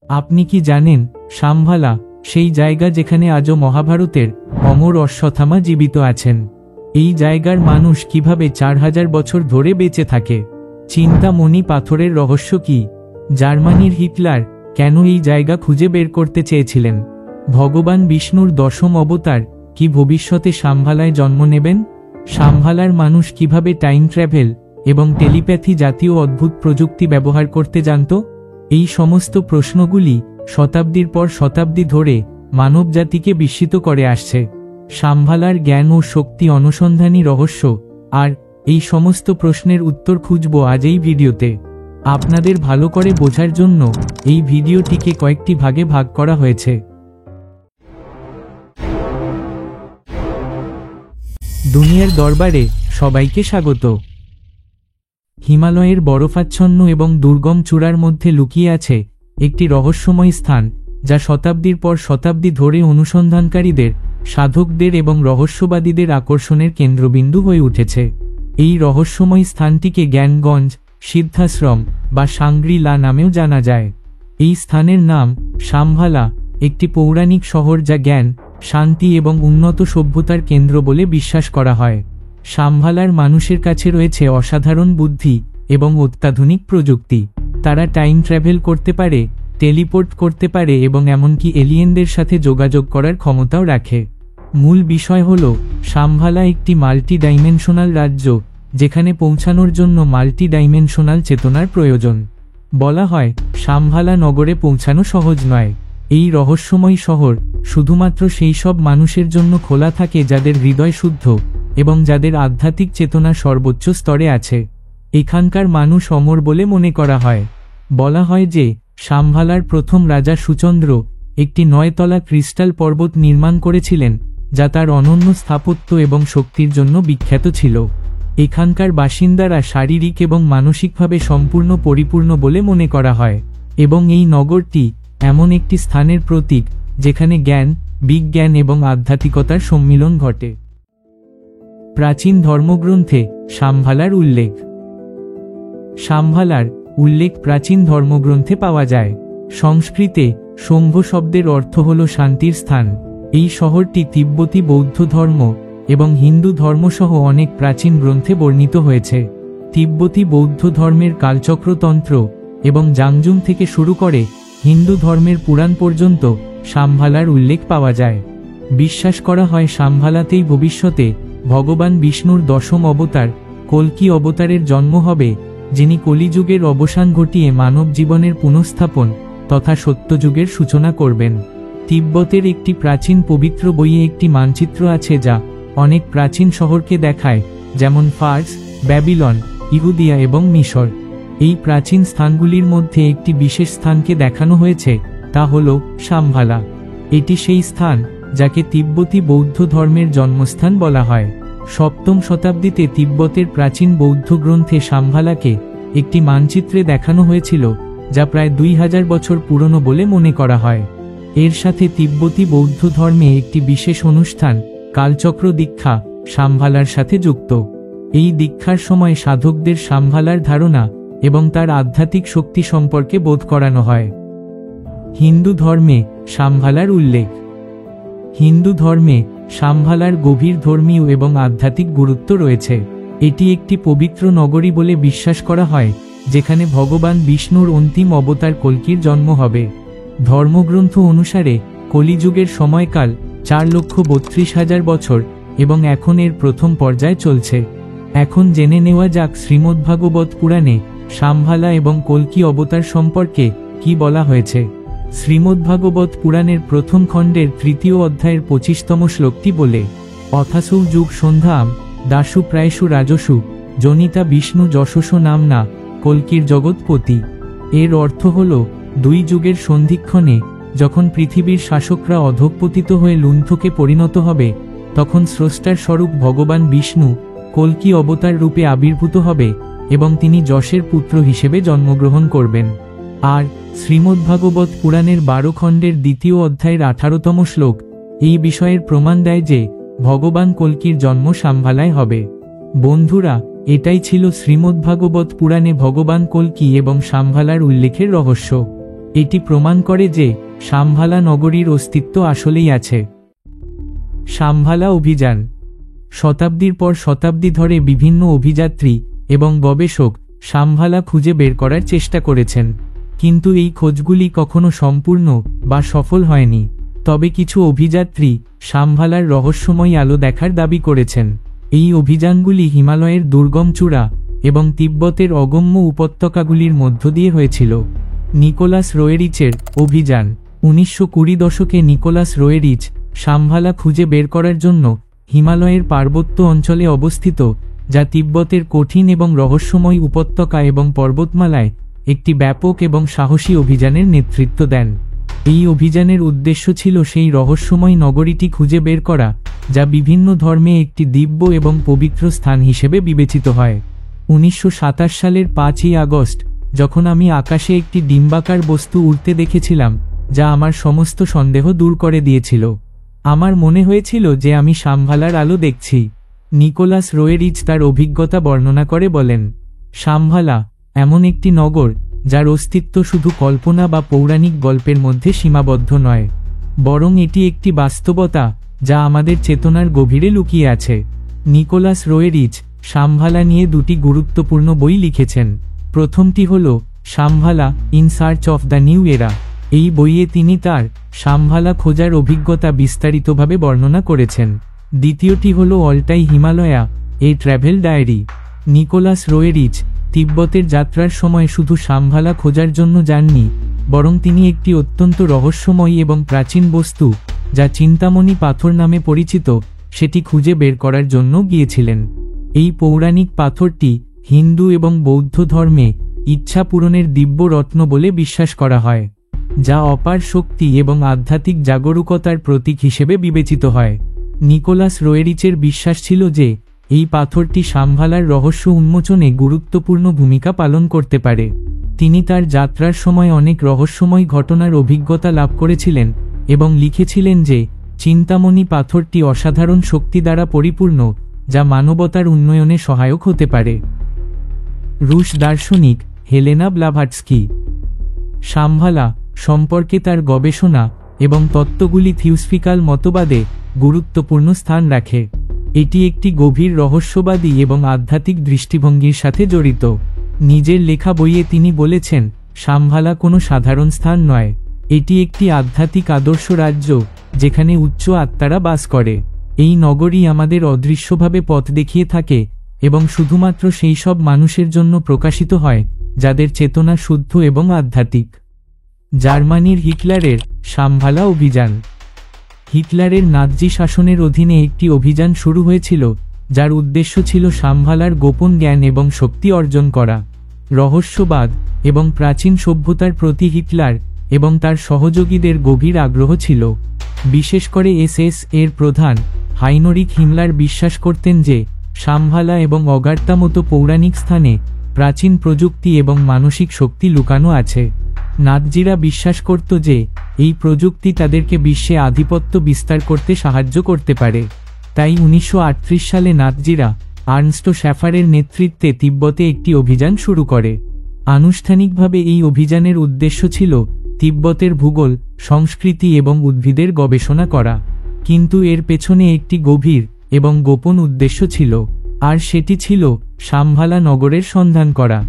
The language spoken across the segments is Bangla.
আপনি কি জানেন শাম্ভালা সেই জায়গা যেখানে আজও মহাভারতের অমর অশ্বত্থামা জীবিত আছেন? এই জায়গার মানুষ কিভাবে 4000 বছর ধরে বেঁচে থাকে? চিন্তামণি পাথরের রহস্য কি? জার্মানির হিটলার কেন এই জায়গা খুঁজে বের করতে চেয়েছিলেন? ভগবান বিষ্ণুর দশম অবতার কি ভবিষ্যতে শাম্ভালায় জন্ম নেবেন? শাম্ভালার মানুষ কিভাবে টাইম ট্র্যাভেল এবং টেলিপ্যাথি জাতীয় অদ্ভুত প্রযুক্তি ব্যবহার করতে জানত? এই সমস্ত প্রশ্নগুলি শতাব্দীর পর শতাব্দী ধরে মানবজাতিকে বিস্মিত করে আসছে। শাম্ভালার জ্ঞান ও শক্তি অনুসন্ধানী রহস্য, আর এই সমস্ত প্রশ্নের উত্তর খুঁজব আজ এই ভিডিওতে। আপনাদের ভালো করে বোঝার জন্য এই ভিডিওটিকে কয়েকটি ভাগে ভাগ করা হয়েছে। দুনিয়ার দরবারে সবাইকে স্বাগত। হিমালয়ের বরফাচ্ছন্ন এবং দুর্গম চূড়ার মধ্যে লুকিয়ে আছে একটি রহস্যময় স্থান, যা শতাব্দীর পর শতাব্দী ধরে অনুসন্ধানকারীদের, সাধকদের এবং রহস্যবাদীদের আকর্ষণের কেন্দ্রবিন্দু হয়ে উঠেছে। এই রহস্যময় স্থানটিকে জ্ঞানগঞ্জ, সিদ্ধাশ্রম বা সাংগ্রি-লা নামেও জানা যায়। এই স্থানের নাম শাম্ভালা, একটি পৌরাণিক শহর যা জ্ঞান, শান্তি এবং উন্নত সভ্যতার কেন্দ্র বলে বিশ্বাস করা হয়। শাম্ভালার মানুষের কাছে রয়েছে অসাধারণ বুদ্ধি এবং অত্যাধুনিক প্রযুক্তি। তারা টাইম ট্র্যাভেল করতে পারে, টেলিপোর্ট করতে পারে এবং এমনকি এলিয়েনদের সাথে যোগাযোগ করার ক্ষমতাও রাখে। মূল বিষয় হল শাম্ভালা একটি মাল্টি ডাইমেনশনাল রাজ্য, যেখানে পৌঁছানোর জন্য মাল্টি ডাইমেনশনাল চেতনার প্রয়োজন। বলা হয় শাম্ভালা নগরে পৌঁছানো সহজ নয়। এই রহস্যময় শহর শুধুমাত্র সেই সব মানুষের জন্য খোলা থাকে যাদের হৃদয় শুদ্ধ এবং যাদের আধ্যাত্মিক চেতনা সর্বোচ্চ স্তরে আছে। এখানকার মানুষ অমর বলে মনে করা হয়। বলা হয় যে শাম্ভালার প্রথম রাজা সুচন্দ্র একটি 9 তলা ক্রিস্টাল পর্বত নির্মাণ করেছিলেন, যা তার অনন্য স্থাপত্য এবং শক্তির জন্য বিখ্যাত ছিল। এখানকার বাসিন্দারা শারীরিক এবং মানসিকভাবে সম্পূর্ণ পরিপূর্ণ বলে মনে করা হয়, এবং এই নগরটি এমন একটি স্থানের প্রতীক যেখানে জ্ঞান, বিজ্ঞান এবং আধ্যাত্মিকতার সম্মিলন ঘটে। প্রাচীন ধর্মগ্রন্থে শাম্ভালার উল্লেখ। শাম্ভালার উল্লেখ প্রাচীন ধর্মগ্রন্থে পাওয়া যায়। সংস্কৃতে শম্ভ শব্দের অর্থ হল শান্তির স্থান। এই শহরটি তিব্বতী বৌদ্ধ ধর্ম এবং হিন্দু ধর্মসহ অনেক প্রাচীন গ্রন্থে বর্ণিত হয়েছে। তিব্বতী বৌদ্ধ ধর্মের কালচক্রতন্ত্র এবং জাংজুং থেকে শুরু করে হিন্দু ধর্মের পুরাণ পর্যন্ত শাম্ভালার উল্লেখ পাওয়া যায়। বিশ্বাস করা হয় শাম্ভালাতেই ভবিষ্যতে ভগবান বিষ্ণুর দশম অবতার কল্কি অবতারের জন্ম হবে, যিনি কলিযুগের অবসান ঘটিয়ে মানব জীবনের পুনঃস্থাপন তথা সত্যযুগের সূচনা করবেন। তিব্বতের একটি প্রাচীন পবিত্র বইয়ে একটি মানচিত্র আছে যা অনেক প্রাচীন শহরকে দেখায়, যেমন ফার্স, ব্যাবিলন, ইহুদিয়া এবং মিশর। এই প্রাচীন স্থানগুলির মধ্যে একটি বিশেষ স্থানকে দেখানো হয়েছে, তা হল শাম্ভালা। এটি সেই স্থান যাকে তিব্বতী বৌদ্ধ ধর্মের জন্মস্থান বলা হয়। 7ম শতাব্দীতে তিব্বতের প্রাচীন বৌদ্ধ গ্রন্থে শাম্ভালাকে একটি মানচিত্রে দেখানো হয়েছিল, যা প্রায় 2000 বছর পুরনো বলে মনে করা হয়। এর সাথে তিব্বতী বৌদ্ধ ধর্মে একটি বিশেষ অনুষ্ঠান, কালচক্র দীক্ষা, শাম্ভালার সাথে যুক্ত। এই দীক্ষার সময় সাধকদের শাম্ভালার ধারণা এবং তার আধ্যাত্মিক শক্তি সম্পর্কে বোধ করানো হয়। হিন্দু ধর্মে শাম্ভালার উল্লেখ। হিন্দু ধর্মে শাম্ভালার গভীর ধর্মীয় এবং আধ্যাত্মিক গুরুত্ব রয়েছে। এটি একটি পবিত্র নগরী বলে বিশ্বাস করা হয়, যেখানে ভগবান বিষ্ণুর অন্তিম অবতার কল্কির জন্ম হবে। ধর্মগ্রন্থ অনুসারে কলিযুগের সময়কাল 4,32,000 বছর এবং এখন এর প্রথম পর্যায় চলছে। এখন জেনে নেওয়া যাক শ্রীমদ্ভাগবত পুরাণে শাম্ভালা এবং কল্কি অবতার সম্পর্কে কি বলা হয়েছে। শ্রীমদ্ভাগবত পুরাণের প্রথম খণ্ডের 3য় অধ্যায়ের 25তম শ্লোকটি বলে, অথাসৌ যুগ সন্ধ্যাম দাসু প্রায়শু রাজসু জনিতা বিষ্ণু যশস্ব নামনা কল্কির জগৎপতি। এর অর্থ হল 2 যুগের সন্ধিক্ষণে যখন পৃথিবীর শাসকরা অধঃপতিত হয়ে লুণ্ঠকে পরিণত হবে, তখন স্রষ্টার স্বরূপ ভগবান বিষ্ণু কল্কি অবতার রূপে আবির্ভূত হবে এবং তিনি যশের পুত্র হিসেবে জন্মগ্রহণ করবেন। আর শ্রীমদ্ভাগবত পুরাণের 12 খণ্ডের 2য় অধ্যায়ের 18তম শ্লোক এই বিষয়ের প্রমাণ দেয় যে ভগবান কল্কির জন্ম শাম্ভালায় হবে। বন্ধুরা, এটাই ছিল শ্রীমদ্ভাগবত পুরাণে ভগবান কল্কি এবং শাম্ভালার উল্লেখের রহস্য। এটি প্রমাণ করে যে শামভালা নগরীর অস্তিত্ব আসলেই আছে। শামভালা অভিযান। শতাব্দীর পর শতাব্দী ধরে বিভিন্ন অভিযাত্রী এবং গবেষক শামভালা খুঁজে বের করার চেষ্টা করেছেন, কিন্তু এই খোঁজগুলি কখনো সম্পূর্ণ বা সফল হয়নি। তবে কিছু অভিযাত্রী শামভালার রহস্যময় আলো দেখার দাবি করেছেন। এই অভিযানগুলি হিমালয়ের দুর্গম চূড়া এবং তিব্বতের অগম্য উপত্যকাগুলির মধ্য দিয়ে হয়েছিল। নিকোলাস রোয়েরিচের অভিযান। 1920 দশকে নিকোলাস রোয়েরিচ শামভালা খুঁজে বের করার জন্য হিমালয়ের পার্বত্য অঞ্চলে অবস্থিত, যা তিব্বতের কঠিন এবং রহস্যময় উপত্যকা এবং পর্বতমালায় একটি ব্যাপক এবং সাহসী অভিযানের নেতৃত্ব দেন। এই অভিযানের উদ্দেশ্য ছিল সেই রহস্যময় নগরীটি খুঁজে বের করা, যা বিভিন্ন ধর্মে একটি দিব্য এবং পবিত্র স্থান হিসেবে বিবেচিত হয়। 1927 সালের 5ই আগস্ট, যখন আমি আকাশে একটি ডিম্বাকার বস্তু উড়তে দেখেছিলাম, যা আমার সমস্ত সন্দেহ দূর করে দিয়েছিল। আমার মনে হয়েছিল যে আমি শামভালার আলো দেখছি। নিকোলাস রোয়েরিচ তার অভিজ্ঞতা বর্ণনা করে বলেন, শামভালা এমন একটি নগর যার অস্তিত্ব শুধু কল্পনা বা পৌরাণিক গল্পের মধ্যে সীমাবদ্ধ নয়, বরং এটি একটি বাস্তবতা যা আমাদের চেতনার গভীরে লুকিয়ে আছে। নিকোলাস রোয়েরিচ শামভালা নিয়ে দুটি গুরুত্বপূর্ণ বই লিখেছেন। প্রথমটি হল Shambhala in search of the new era. এই বইয়ে তিনি তার শামভালা খোঁজার অভিজ্ঞতা বিস্তারিতভাবে বর্ণনা করেছেন। দ্বিতীয়টি হল অলটাই হিমালয়া, এ ট্র্যাভেল ডায়েরি। নিকোলাস রোয়েরিচ তিব্বতের যাত্রার সময় শুধু শামভালা খোঁজার জন্য যাননি, বরং তিনি একটি অত্যন্ত রহস্যময় এবং প্রাচীন বস্তু, যা চিন্তামণি পাথর নামে পরিচিত, সেটি খুঁজে বের করার জন্য গিয়েছিলেন। এই পৌরাণিক পাথরটি হিন্দু এবং বৌদ্ধ ধর্মে ইচ্ছা পূরণের দিব্য রত্ন বলে বিশ্বাস করা হয়, যা অপার শক্তি এবং আধ্যাত্মিক জাগরুকতার প্রতীক হিসেবে বিবেচিত হয়। নিকোলাস রোয়েরিচের বিশ্বাস ছিল যে এই পাথরটি শামভালার রহস্য উন্মোচনে গুরুত্বপূর্ণ ভূমিকা পালন করতে পারে। তিনি তার যাত্রার সময় অনেক রহস্যময় ঘটনার অভিজ্ঞতা লাভ করেছিলেন এবং লিখেছিলেন যে চিন্তামণি পাথরটি অসাধারণ শক্তি দ্বারা পরিপূর্ণ, যা মানবতার উন্নয়নে সহায়ক হতে পারে। রুশ দার্শনিক হেলেনা ব্লাভাটস্কি শামভালা সম্পর্কে তার গবেষণা এবং তত্ত্বগুলি থিওসফিক্যাল মতবাদে গুরুত্বপূর্ণ স্থান রাখে। এটি একটি গভীর রহস্যবাদী এবং আধ্যাত্মিক দৃষ্টিভঙ্গির সাথে জড়িত। নিজের লেখা বইয়ে তিনি বলেছেন, শামভালা কোনো সাধারণ স্থান নয়, এটি একটি আধ্যাত্মিক আদর্শ রাজ্য যেখানে উচ্চ আত্মারা বাস করে। এই নগরী আমাদের অদৃশ্যভাবে পথ দেখিয়ে থাকে এবং শুধুমাত্র সেই সব মানুষের জন্য প্রকাশিত হয় যাদের চেতনা শুদ্ধ এবং আধ্যাত্মিক। জার্মানির হিটলারের শামভালা অভিযান। হিটলারের নাৎজি শাসনের অধীনে একটি অভিযান শুরু হয়েছিল, যার উদ্দেশ্য ছিল শামভালার গোপন জ্ঞান এবং শক্তি অর্জন করা। রহস্যবাদ এবং প্রাচীন সভ্যতার প্রতি হিটলার এবং তার সহযোগীদের গভীর আগ্রহ ছিল। বিশেষ করে এসএস এর প্রধান হাইনরিখ হিমলার বিশ্বাস করতেন যে শামভালা এবং অগার্তা মতো পৌরাণিক স্থানে প্রাচীন প্রযুক্তি এবং মানসিক শক্তি লুকানো আছে। নাৎজিরা বিশ্বাস করত যে এই প্রযুক্তি তাদেরকে বিশ্বে আধিপত্য বিস্তার করতে সাহায্য করতে পারে। তাই 1938 সালে নাৎজিরা আর্নস্ট শ্যাফারের নেতৃত্বে তিব্বতে একটি অভিযান শুরু করে। আনুষ্ঠানিকভাবে এই অভিযানের উদ্দেশ্য ছিল তিব্বতের ভূগোল, সংস্কৃতি এবং উদ্ভিদের গবেষণা করা, কিন্তু এর পেছনে একটি গভীর এবং গোপন উদ্দেশ্য ছিল, আর সেটি ছিল শামভালা নগরের সন্ধান করা।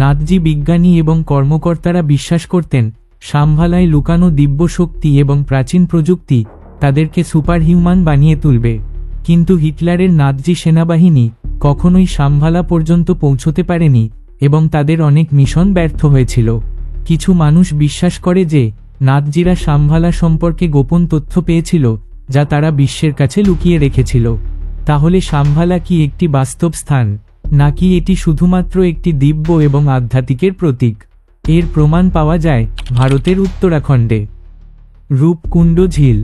নাৎজি বিজ্ঞানী এবং কর্মকর্তারা বিশ্বাস করতেন শামভালায় লুকানো দিব্য শক্তি এবং প্রাচীন প্রযুক্তি তাদেরকে সুপারহিউম্যান বানিয়ে তুলবে, কিন্তু হিটলারের নাৎজি সেনাবাহিনী কখনোই শামভালা পর্যন্ত পৌঁছতে পারেনি এবং তাদের অনেক মিশন ব্যর্থ হয়েছিল। কিছু মানুষ বিশ্বাস করে যে নাৎজিরা শামভালা সম্পর্কে গোপন তথ্য পেয়েছিল যা তারা বিশ্বের কাছে লুকিয়ে রেখেছিল। তাহলে শামভালা কি একটি বাস্তব স্থান, নাকি এটি শুধুমাত্র একটি দিব্য এবং আধ্যাত্মিকের প্রতীক? এর প্রমাণ পাওয়া যায় ভারতের উত্তরাখণ্ডে। রূপকুণ্ড ঝিল।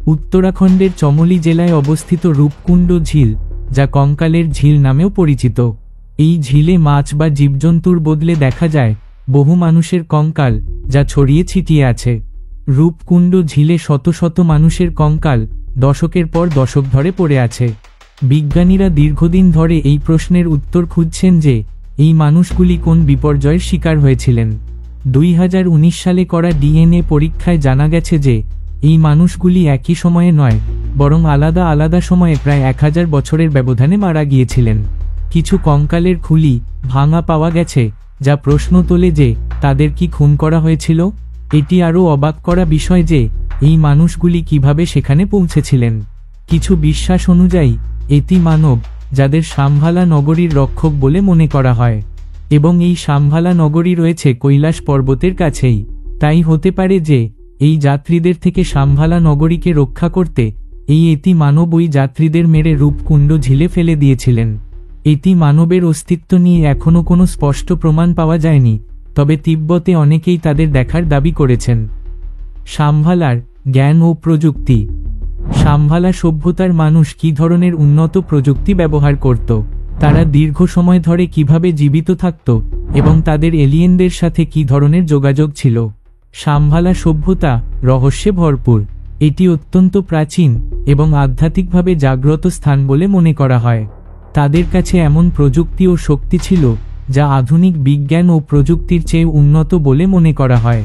উত্তরাখণ্ডের চমোলি জেলায় অবস্থিত রূপকুণ্ড ঝিল, যা কঙ্কালের ঝিল নামেও পরিচিত। এই ঝিলে মাছ বা জীবজন্তুর বদলে দেখা যায় বহু মানুষের কঙ্কাল, যা ছড়িয়ে ছিটিয়ে আছে। রূপকুণ্ড ঝিলে শত শত মানুষের কঙ্কাল দশকের পর দশক ধরে পড়ে আছে। বিজ্ঞানীরা দীর্ঘদিন ধরে এই প্রশ্নের উত্তর খুঁজছেন যে এই মানুষগুলি কোন বিপর্যয়ের শিকার হয়েছিলেন। 2019 সালে করা ডিএনএ পরীক্ষায় জানা গেছে যে এই মানুষগুলি একই সময়ে নয়, বরং আলাদা আলাদা সময়ে প্রায় 1000 বছরের ব্যবধানে মারা গিয়েছিলেন। কিছু কঙ্কালের খুলি ভাঙা পাওয়া গেছে, যা প্রশ্ন তোলে যে তাদের কি খুন করা হয়েছিল। এটি আরও অবাক করা বিষয় যে এই মানুষগুলি কিভাবে সেখানে পৌঁছেছিলেন। কিছু বিশ্বাস অনুযায়ী এটি মানব, যাদের শাম্ভালা নগরীর রক্ষক বলে মনে করা হয়, এবং এই শাম্ভালা নগরী রয়েছে কৈলাস পর্বতের কাছেই। তাই হতে পারে যে এই যাত্রীদের থেকে শাম্ভালা নগরীকে রক্ষা করতে এই এতি মানব ওই যাত্রীদের মেরে রূপকুণ্ড ঝিলে ফেলে দিয়েছিলেন। এটি মানবের অস্তিত্ব নিয়ে এখনও কোনো স্পষ্ট প্রমাণ পাওয়া যায়নি, তবে তিব্বতে অনেকেই তাদের দেখার দাবি করেছেন। শাম্ভালার জ্ঞান ও প্রযুক্তি। শাম্ভালা সভ্যতার মানুষ কী ধরনের উন্নত প্রযুক্তি ব্যবহার করত, তারা দীর্ঘ সময় ধরে কিভাবে জীবিত থাকত, এবং তাদের এলিয়েনদের সাথে কী ধরনের যোগাযোগ ছিল। শাম্ভালা সভ্যতা রহস্যে ভরপুর। এটি অত্যন্ত প্রাচীন এবং আধ্যাত্মিকভাবে জাগ্রত স্থান বলে মনে করা হয়। তাদের কাছে এমন প্রযুক্তি ও শক্তি ছিল যা আধুনিক বিজ্ঞান ও প্রযুক্তির চেয়ে উন্নত বলে মনে করা হয়।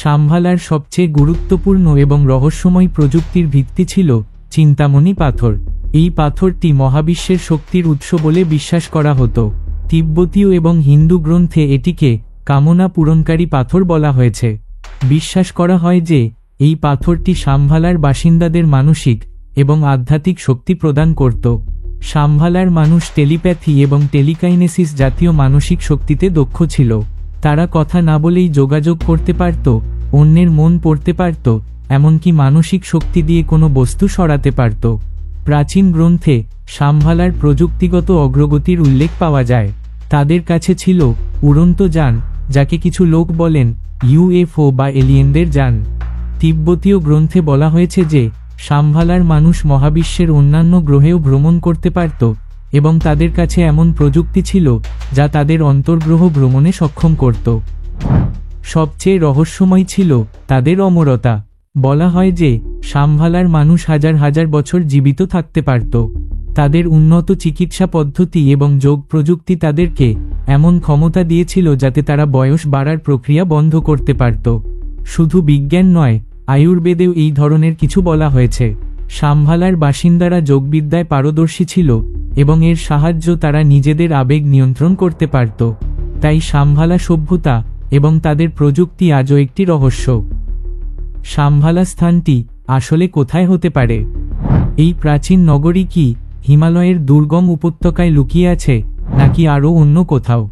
শাম্ভালার সবচেয়ে গুরুত্বপূর্ণ এবং রহস্যময় প্রযুক্তির ভিত্তি ছিল চিন্তামণি পাথর। এই পাথরটি মহাবিশ্বের শক্তির উৎস বলে বিশ্বাস করা হতো। তিব্বতীয় এবং হিন্দু গ্রন্থে এটিকে কামনা পূরণকারী পাথর বলা হয়েছে। বিশ্বাস করা হয় যে এই পাথরটি শাম্ভালার বাসিন্দাদের মানসিক এবং আধ্যাত্মিক শক্তি প্রদান করত। শাম্ভালার মানুষ টেলিপ্যাথি এবং টেলিকাইনেসিস জাতীয় মানসিক শক্তিতে দক্ষ ছিল। তারা কথা না বলেই যোগাযোগ করতে পারত, অন্যের মন পড়তে পারত, এমনকি মানসিক শক্তি দিয়ে কোনো বস্তু সরাতে পারত। প্রাচীন গ্রন্থে শাম্ভালার প্রযুক্তিগত অগ্রগতির উল্লেখ পাওয়া যায়। তাদের কাছে ছিল উড়ন্ত যান, যাকে কিছু লোক বলেন ইউএফও বা এলিয়েনদের যান। তিব্বতীয় গ্রন্থে বলা হয়েছে যে শাম্ভালার মানুষ মহাবিশ্বের অন্যান্য গ্রহেও ভ্রমণ করতে পারত, এবং তাদের কাছে এমন প্রযুক্তি ছিল যা তাদের অন্তর্গ্রহ ভ্রমণে সক্ষম করত। সবচেয়ে রহস্যময় ছিল তাদের অমরতা। বলা হয় যে শাম্ভালার মানুষ হাজার হাজার বছর জীবিত থাকতে পারত। তাদের উন্নত চিকিৎসা পদ্ধতি এবং যোগ প্রযুক্তি তাদেরকে এমন ক্ষমতা দিয়েছিল যাতে তারা বয়স বাড়ার প্রক্রিয়া বন্ধ করতে পারত। শুধু বিজ্ঞান নয়, আয়ুর্বেদেও এই ধরনের কিছু বলা হয়েছে। শাম্ভালার বাসিন্দারা যোগবিদ্যায় পারদর্শী ছিল এবং এর সাহায্য তারা নিজেদের আবেগ নিয়ন্ত্রণ করতে পারত। তাই শাম্ভালা সভ্যতা এবং তাদের প্রযুক্তি আজও একটি রহস্য। শাম্ভালা স্থানটি আসলে কোথায় হতে পারে? এই প্রাচীন নগরী কি হিমালয়ের দুর্গম উপত্যকায় লুকিয়ে আছে, নাকি আরও অন্য কোথাও?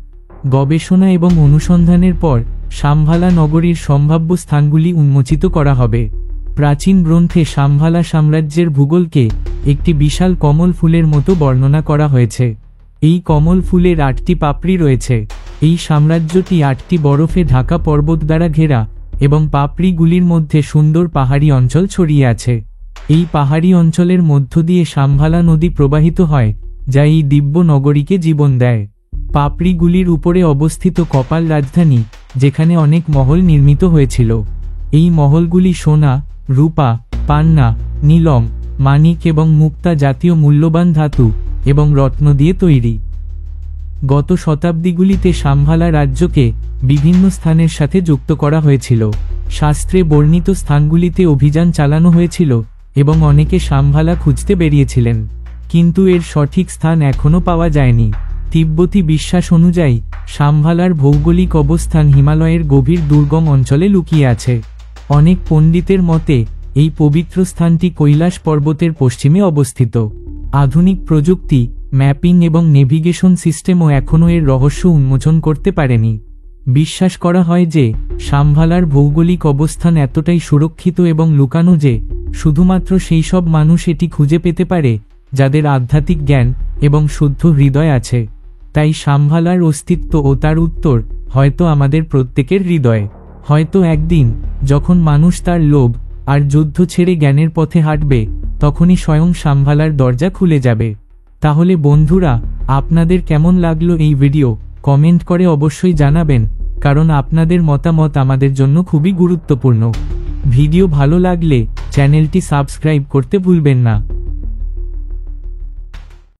গবেষণা এবং অনুসন্ধানের পর শাম্ভালা নগরীর সম্ভাব্য স্থানগুলি উন্মোচিত করা হবে। প্রাচীন গ্রন্থে শাম্ভালা সাম্রাজ্যের ভূগোলকে একটি বিশাল কমল ফুলের মতো বর্ণনা করা হয়েছে। এই কমল ফুলের 8টি পাপড়ি রয়েছে। এই সাম্রাজ্যটি 8টি বরফে ঢাকা পর্বত দ্বারা ঘেরা, এবং পাপড়িগুলির মধ্যে সুন্দর পাহাড়ি অঞ্চল ছড়িয়ে আছে। এই পাহাড়ি অঞ্চলের মধ্য দিয়ে শাম্ভালা নদী প্রবাহিত হয়, যা এই দিব্য নগরীকে জীবন দেয়। পাপড়িগুলির উপরে অবস্থিত কপাল রাজধানী, যেখানে অনেক মহল নির্মিত হয়েছিল। এই মহলগুলি সোনা, রূপা, পান্না, নীলম, মানিক এবং মুক্তা জাতীয় মূল্যবান ধাতু এবং রত্ন দিয়ে তৈরি। গত শতাব্দীগুলিতে শাম্ভালা রাজ্যকে বিভিন্ন স্থানের সাথে যুক্ত করা হয়েছিল। শাস্ত্রে বর্ণিত স্থানগুলিতে অভিযান চালানো হয়েছিল এবং অনেকে শাম্ভালা খুঁজতে বেরিয়েছিলেন, কিন্তু এর সঠিক স্থান এখনও পাওয়া যায়নি। তিব্বতী বিশ্বাস অনুযায়ী শাম্ভালার ভৌগোলিক অবস্থান হিমালয়ের গভীর দুর্গম অঞ্চলে লুকিয়ে আছে। অনেক পণ্ডিতের মতে এই পবিত্র স্থানটি কৈলাস পর্বতের পশ্চিমে অবস্থিত। আধুনিক প্রযুক্তি, ম্যাপিং এবং নেভিগেশন সিস্টেমও এখনও এর রহস্য উন্মোচন করতে পারেনি। বিশ্বাস করা হয় যে শাম্ভালার ভৌগোলিক অবস্থান এতটাই সুরক্ষিত এবং লুকানো যে শুধুমাত্র সেই সব মানুষ এটি খুঁজে পেতে পারে যাদের আধ্যাত্মিক জ্ঞান এবং শুদ্ধ হৃদয় আছে। তাই শাম্ভালার অস্তিত্ব ও তার উত্তর হয়তো আমাদের প্রত্যেকের হৃদয়ে। হয়তো একদিন যখন মানুষ তার লোভ আর যুদ্ধ ছেড়ে জ্ঞানের পথে হাঁটবে, তখনই স্বয়ং শাম্ভালার দরজা খুলে যাবে। তাহলে বন্ধুরা, আপনাদের কেমন লাগলো এই ভিডিও? কমেন্ট করে অবশ্যই জানাবেন, কারণ আপনাদের মতামত আমাদের জন্য খুবই গুরুত্বপূর্ণ। ভিডিও ভালো লাগলে চ্যানেলটি সাবস্ক্রাইব করতে ভুলবেন না।